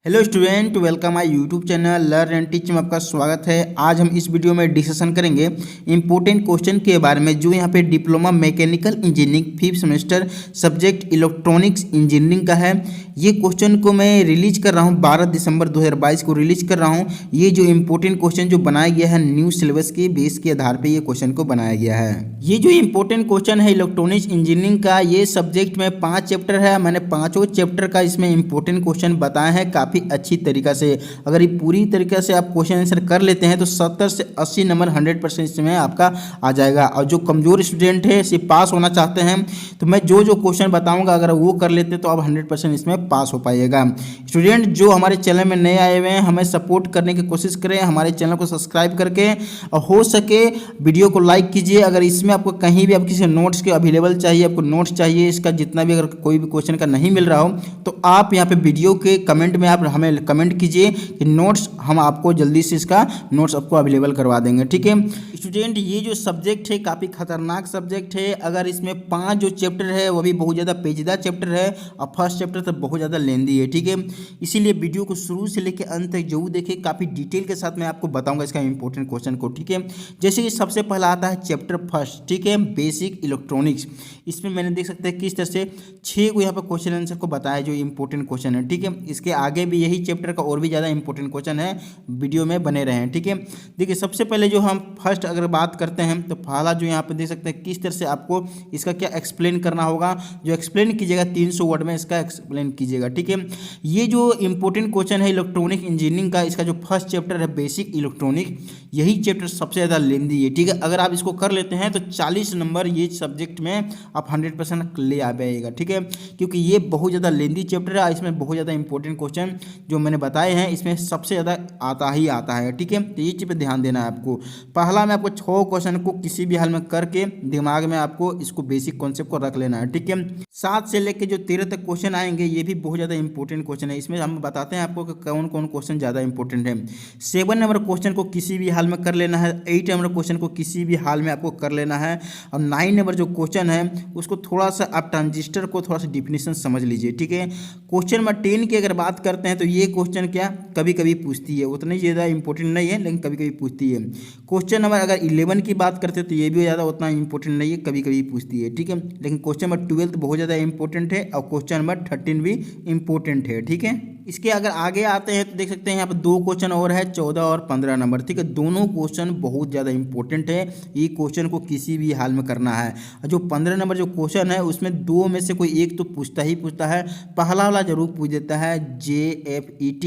Hello student, welcome my YouTube channel learn and teach में आपका स्वागत है। आज हम इस वीडियो में डिस्कशन करेंगे इंपॉर्टेंट क्वेश्चन के बारे में जो यहाँ पे diploma mechanical engineering 5th semester subject electronics engineering का है। ये क्वेश्चन को मैं रिलीज कर रहा हूँ 12 दिसंबर 2022 को रिलीज कर रहा हूँ। ये जो इंपॉर्टेंट क्वेश्चन जो बनाया गया है न्यू सिलेबस के बेस के आधार पर ये क्वेश्चन को बनाया गया है। ये जो इंपॉर्टेंट क्वेश्चन है इलेक्ट्रॉनिक्स इंजीनियरिंग का, ये सब्जेक्ट में 5 चैप्टर है। मैंने पाँचों चैप्टर का इसमें इंपॉर्टेंट क्वेश्चन बताए हैं काफ़ी अच्छी तरीका से। अगर ये पूरी तरीके से आप क्वेश्चन आंसर कर लेते हैं तो 70 से 80 नंबर 100% इसमें आपका आ जाएगा। और जो कमज़ोर स्टूडेंट है सिर्फ पास होना चाहते हैं तो मैं जो जो क्वेश्चन बताऊंगा अगर वो कर लेते तो आप 100% इसमें पास हो पाइएगा। स्टूडेंट जो हमारे चैनल में नए आए हुए हैं हमें सपोर्ट करने की कोशिश करें, हमारे चैनल को सब्सक्राइब करके, और हो सके वीडियो को लाइक कीजिए। अगर इसमें आपको कहीं भी आप किसी नोट्स के अवेलेबल चाहिए, आपको नोट्स चाहिए इसका जितना भी, अगर कोई भी क्वेश्चन का नहीं मिल रहा हो तो आप यहाँ पे वीडियो के कमेंट में आप हमें कमेंट कीजिए कि नोट्स हम आपको जल्दी से इसका नोट्स आपको अवेलेबल करवा देंगे। ठीक है स्टूडेंट, ये जो सब्जेक्ट है काफ़ी खतरनाक सब्जेक्ट है। अगर इसमें 5 जो चैप्टर है वो भी बहुत ज़्यादा पेचीदा चैप्टर है और फर्स्ट चैप्टर तो बहुत ज़्यादा लेंदी है। ठीक है, इसीलिए वीडियो को शुरू से लेकर अंत तक जरूर देखें, काफ़ी डिटेल के साथ मैं आपको बताऊंगा इसका इंपॉर्टेंट क्वेश्चन को। ठीक है, जैसे कि सबसे पहला आता है चैप्टर फर्स्ट, ठीक है, बेसिक इलेक्ट्रॉनिक्स। इसमें मैंने देख सकते हैं किस तरह से 6 को यहाँ पर क्वेश्चन आंसर को बताया जो इंपॉर्टेंट क्वेश्चन है। ठीक है, इसके आगे भी यही चैप्टर का और भी ज़्यादा इंपॉर्टेंट क्वेश्चन है, वीडियो में बने रहें। ठीक है, देखिए सबसे पहले जो हम फर्स्ट अगर बात करते हैं तो पहला जो यहाँ पे देख सकते हैं किस तरह से आपको इसका क्या एक्सप्लेन करना होगा। जो एक्सप्लेन कीजिएगा 300 वर्ड में इसका एक्सप्लेन कीजिएगा। ठीक है, ये जो इंपॉर्टेंट क्वेश्चन है इलेक्ट्रॉनिक इंजीनियरिंग का, इसका जो फर्स्ट चैप्टर है बेसिक इलेक्ट्रॉनिक, यही चैप्टर सबसे ज़्यादा लेंदी है। ठीक है, अगर आप इसको कर लेते हैं तो 40 नंबर ये सब्जेक्ट में आप 100% ले आ पाइएगा। ठीक है, क्योंकि ये बहुत ज़्यादा लेंदी चैप्टर है, इसमें बहुत ज़्यादा इंपॉर्टेंट क्वेश्चन जो मैंने बताए हैं इसमें सबसे ज़्यादा आता है। ठीक है, तो ये चीज़ पे ध्यान देना है आपको। पहला मैं आपको 6 क्वेश्चन को किसी भी हाल में करके दिमाग में आपको इसको बेसिक कॉन्सेप्ट को रख लेना है। ठीक है, 7 से लेकर जो 13 तक क्वेश्चन आएंगे ये भी बहुत ज़्यादा इंपॉर्टेंट क्वेश्चन है। इसमें हम बताते हैं आपको कि कौन कौन क्वेश्चन ज़्यादा इंपॉर्टेंट है। 7 नंबर क्वेश्चन को किसी भी हाल में कर लेना है, 8 नंबर क्वेश्चन को किसी भी हाल में आपको कर लेना है, और 9 नंबर जो क्वेश्चन है उसको थोड़ा सा आप ट्रांजिस्टर को थोड़ा सा डिफिनेशन समझ लीजिए। ठीक है, क्वेश्चन नंबर 10 की अगर बात करते हैं तो ये क्वेश्चन क्या कभी कभी पूछती है, उतनी ज़्यादा इंपॉर्टेंट नहीं है लेकिन कभी कभी पूछती है। क्वेश्चन नंबर अगर 11 की बात करते हैं तो ये भी ज़्यादा उतना इंपॉर्टेंट नहीं है, कभी कभी पूछती है। ठीक है, लेकिन क्वेश्चन नंबर 12 बहुत ज़्यादा इंपॉर्टेंट है और क्वेश्चन नंबर 13 भी इंपॉर्टेंट है। ठीक है, इसके अगर आगे आते हैं तो देख सकते हैं यहाँ पर 2 क्वेश्चन और है 14 और 15 नंबर। ठीक है, दोनों क्वेश्चन बहुत ज़्यादा इंपॉर्टेंट है, ये क्वेश्चन को किसी भी हाल में करना है। और जो 15 नंबर जो क्वेश्चन है उसमें 2 में से कोई एक तो पूछता ही पूछता है। पहला वाला जरूर पूछ देता है JFET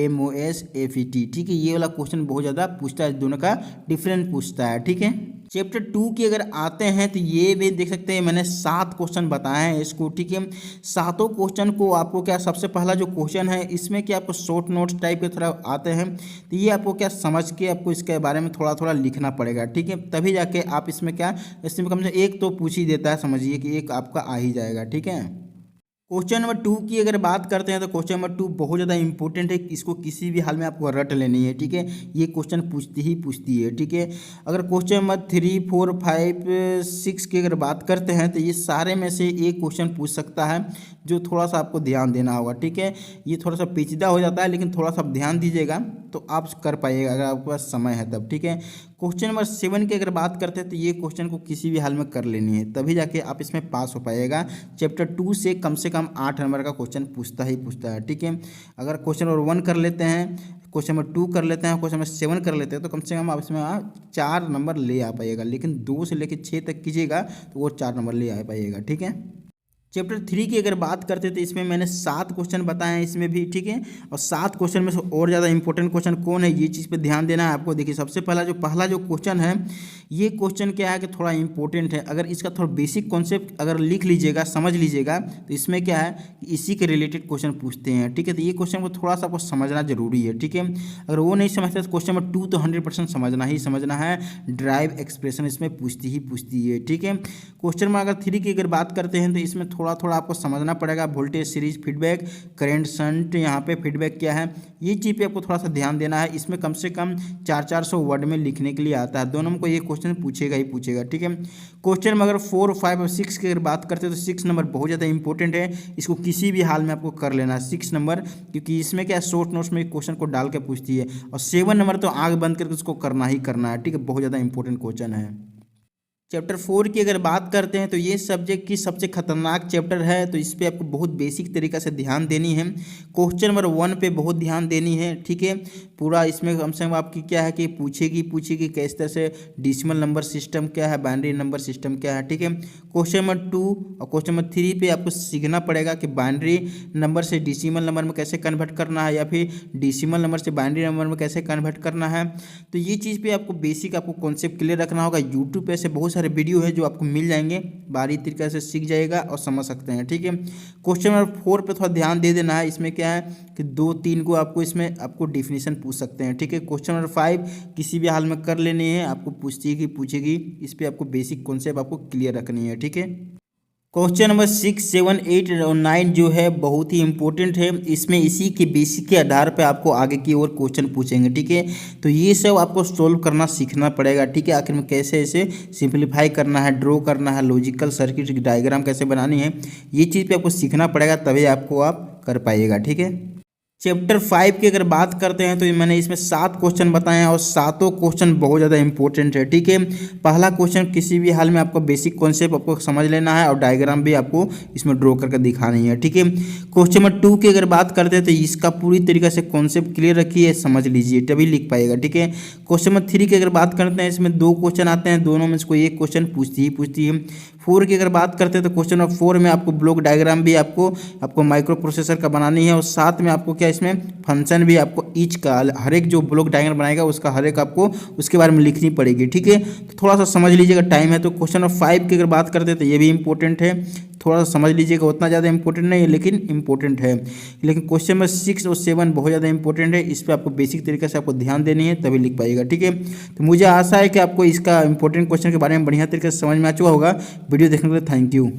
MOS FET। ठीक है, ये वाला क्वेश्चन बहुत ज़्यादा पूछता है, दोनों का डिफरेंट पूछता है। ठीक है, चैप्टर 2 की अगर आते हैं तो ये भी देख सकते हैं मैंने 7 क्वेश्चन बताए हैं इसको। ठीक है, सातों क्वेश्चन को आपको क्या, सबसे पहला जो क्वेश्चन है इसमें क्या आपको शॉर्ट नोट्स टाइप के थोड़ा आते हैं तो ये आपको क्या समझ के आपको इसके बारे में थोड़ा थोड़ा लिखना पड़ेगा। ठीक है, तभी जाके आप इसमें क्या, इसमें कम से एक तो पूछ ही देता है, समझिए कि एक आपका आ ही जाएगा। ठीक है, क्वेश्चन नंबर 2 की अगर बात करते हैं तो क्वेश्चन नंबर 2 बहुत ज़्यादा इंपॉर्टेंट है, इसको किसी भी हाल में आपको रट लेनी है। ठीक है, ये क्वेश्चन पूछती है। ठीक है, अगर क्वेश्चन नंबर 3, 4, 5, 6 की अगर बात करते हैं तो ये सारे में से एक क्वेश्चन पूछ सकता है जो थोड़ा सा आपको ध्यान देना होगा। ठीक है, ये थोड़ा सा पेचीदा हो जाता है लेकिन थोड़ा सा आप ध्यान दीजिएगा तो आप कर पाइएगा अगर आपके पास समय है तब। ठीक है, क्वेश्चन नंबर 7 की अगर बात करते हैं तो ये क्वेश्चन को किसी भी हाल में कर लेनी है, तभी जाके आप इसमें पास हो पाइएगा। चैप्टर 2 से कम 8 नंबर का क्वेश्चन पूछता है। ठीक है, अगर क्वेश्चन नंबर 1 कर लेते हैं, क्वेश्चन नंबर 2 कर लेते हैं, क्वेश्चन नंबर 7 कर लेते हैं तो कम से कम आप इसमें 4 नंबर ले आ पाइएगा। लेकिन 2 से लेकर 6 तक कीजिएगा तो वो 4 नंबर ले आ पाइएगा। ठीक है, चैप्टर 3 की अगर बात करते तो इसमें मैंने 7 क्वेश्चन बताए हैं इसमें भी। ठीक है, और 7 क्वेश्चन में से और ज़्यादा इंपॉर्टेंट क्वेश्चन कौन है ये चीज़ पे ध्यान देना है आपको। देखिए सबसे पहला जो क्वेश्चन है ये क्वेश्चन क्या है कि थोड़ा इंपॉर्टेंट है। अगर इसका थोड़ा बेसिक कॉन्सेप्ट अगर लिख लीजिएगा, समझ लीजिएगा तो इसमें क्या है कि इसी के रिलेटेड क्वेश्चन पूछते हैं। ठीक है, तो ये क्वेश्चन को थोड़ा सा आपको समझना जरूरी है। ठीक है, अगर वो नहीं समझते तो क्वेश्चन नंबर 2 तो 100% समझना है। ड्राइव एक्सप्रेशन इसमें पूछती है। ठीक है, क्वेश्चन में अगर 3 की अगर बात करते हैं तो इसमें थोड़ा थोड़ा आपको समझना पड़ेगा। Voltage series feedback, current shunt, यहाँ पे फीडबैक क्या है, ये चीज़ पे आपको थोड़ा सा ध्यान देना है। इसमें कम से कम 400 वर्ड में लिखने के लिए आता है। दोनों में को ये क्वेश्चन पूछेगा ही पूछेगा, ठीक है। क्वेश्चन में अगर 4, 5 और 6 की अगर बात करते हैं तो 6 नंबर बहुत ज़्यादा इंपॉर्टेंट है। इसको किसी भी हाल में आपको कर लेना है 6 नंबर, क्योंकि इसमें क्या शॉर्ट नोट्स में क्वेश्चन को डाल के पूछती है। और 7 नंबर तो आंख बंद करके उसको करना ही करना है, ठीक है। बहुत ज़्यादा इंपॉर्टेंट क्वेश्चन है। चैप्टर 4 की अगर बात करते हैं तो ये सब्जेक्ट की सबसे खतरनाक चैप्टर है, तो इस पे आपको बहुत बेसिक तरीक़ा से ध्यान देनी है। क्वेश्चन नंबर 1 पे बहुत ध्यान देनी है, ठीक है। पूरा इसमें कम से कम आपकी क्या है कि पूछेगी किस तरह से डेसिमल नंबर सिस्टम क्या है, बाइनरी नंबर सिस्टम क्या है, ठीक है। क्वेश्चन नंबर 2 और क्वेश्चन नंबर 3 पे आपको सीखना पड़ेगा कि बाइनरी नंबर से डेसिमल नंबर में कैसे कन्वर्ट करना है, या फिर डेसिमल नंबर से बाइनरी नंबर में कैसे कन्वर्ट करना है। तो ये चीज़ पे आपको बेसिक आपको कॉन्सेप्ट क्लियर रखना होगा। यूट्यूब पे ऐसे बहुत सारे वीडियो है जो आपको मिल जाएंगे, बारी तरीके से सीख जाएगा और समझ सकते हैं, ठीक है। क्वेश्चन नंबर 4 पे थोड़ा ध्यान दे देना है। इसमें क्या है कि 2-3 को आपको इसमें आपको डिफिनीशन पूछ सकते हैं, ठीक है। क्वेश्चन नंबर 5 किसी भी हाल में कर लेनी है, आपको पूछेगी। इस पर आपको बेसिक कॉन्सेप्ट आपको क्लियर रखनी है, ठीक है। क्वेश्चन नंबर 6, 7, 8 और 9 जो है बहुत ही इंपॉर्टेंट है। इसमें इसी के बेसिक के आधार पे आपको आगे की ओर क्वेश्चन पूछेंगे, ठीक है। तो ये सब आपको सोल्व करना सीखना पड़ेगा, ठीक है। आखिर में कैसे इसे सिंप्लीफाई करना है, ड्रॉ करना है, लॉजिकल सर्किट डायग्राम कैसे बनानी है, ये चीज़ पे आपको सीखना पड़ेगा, तभी आपको आप कर पाइएगा, ठीक है। चैप्टर 5 की अगर बात करते हैं तो मैंने इसमें 7 क्वेश्चन बताए हैं और सातों क्वेश्चन बहुत ज़्यादा इंपॉर्टेंट है, ठीक है। पहला क्वेश्चन किसी भी हाल में आपको बेसिक कॉन्सेप्ट आपको समझ लेना है और डायग्राम भी आपको इसमें ड्रॉ करके दिखानी है, ठीक है। क्वेश्चन नंबर 2 की अगर बात करते हैं तो इसका पूरी तरीके से कॉन्सेप्ट क्लियर रखिए, समझ लीजिए, तभी लिख पाएगा, ठीक है। क्वेश्चन नंबर 3 की अगर बात करते हैं, इसमें 2 क्वेश्चन आते हैं, दोनों में से कोई एक क्वेश्चन पूछती है। 4 की अगर बात करते हैं तो क्वेश्चन नंबर 4 में आपको ब्लॉक डायग्राम भी आपको माइक्रो प्रोसेसर का बनानी है, और साथ में आपको क्या इसमें फंक्शन भी आपको ईच का हर एक जो ब्लॉक डायग्राम बनाएगा उसका हर एक आपको उसके बारे में लिखनी पड़ेगी, ठीक है। तो थोड़ा सा समझ लीजिएगा, टाइम है। तो क्वेश्चन नंबर 5 की अगर बात करते हैं तो ये भी इंपॉर्टेंट है, थोड़ा सा समझ लीजिएगा, उतना ज़्यादा इंपॉर्टेंट नहीं है लेकिन इंपॉर्टेंट है। लेकिन क्वेश्चन नंबर 6 और 7 बहुत ज़्यादा इंपॉर्टेंट है, इस पर आपको बेसिक तरीके से आपको ध्यान देनी है, तभी लिख पाइएगा, ठीक है। तो मुझे आशा है कि आपको इसका इंपॉर्टेंट क्वेश्चन के बारे में बढ़िया तरीके से समझ में आ चुका होगा। वीडियो देखने के लिए थैंक यू।